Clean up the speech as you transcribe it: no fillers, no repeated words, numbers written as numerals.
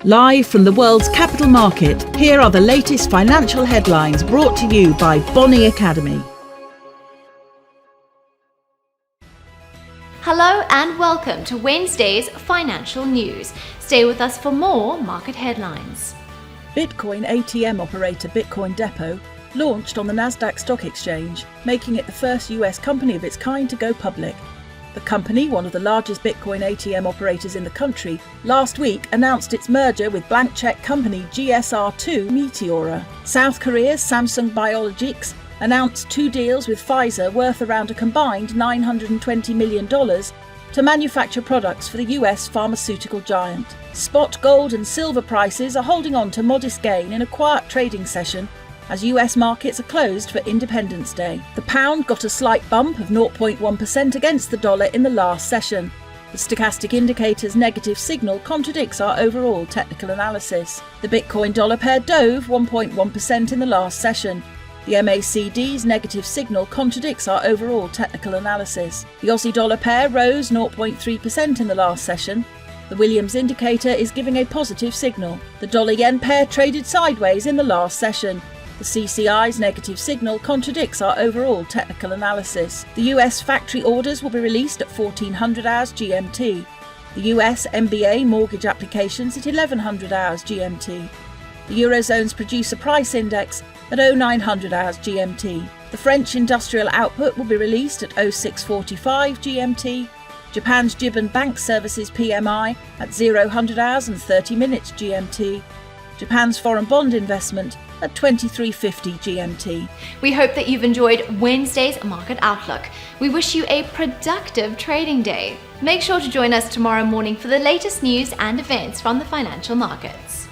Live from the world's capital market, here are the latest financial headlines brought to you by BonyAcademy. Hello and welcome to Wednesday's financial news. Stay with us for more market headlines. Bitcoin ATM operator Bitcoin Depot launched on the Nasdaq Stock Exchange, making it the first US company of its kind to go public. The company, one of the largest Bitcoin ATM operators in the country, last week announced its merger with blank check company GSR2 Meteora. South Korea's Samsung Biologics announced 2 deals with Pfizer worth around a combined $920 million to manufacture products for the US pharmaceutical giant. Spot gold and silver prices are holding on to modest gain in a quiet trading session as US markets are closed for Independence Day. The pound got a slight bump of 0.1% against the dollar in the last session. The stochastic indicator's negative signal contradicts our overall technical analysis. The Bitcoin dollar pair dove 1.1% in the last session. The MACD's negative signal contradicts our overall technical analysis. The Aussie dollar pair rose 0.3% in the last session. The Williams indicator is giving a positive signal. The dollar-yen pair traded sideways in the last session. The CCI's negative signal contradicts our overall technical analysis. The US factory orders will be released at 1400 hours GMT. The US MBA mortgage applications at 1100 hours GMT. The Eurozone's producer price index at 0900 hours GMT. The French industrial output will be released at 0645 GMT. Japan's Jib and Bank Services PMI at 0000 hours and 30 minutes GMT. Japan's foreign bond investment at 2350 GMT. We hope that you've enjoyed Wednesday's market outlook. We wish you a productive trading day. Make sure to join us tomorrow morning for the latest news and events from the financial markets.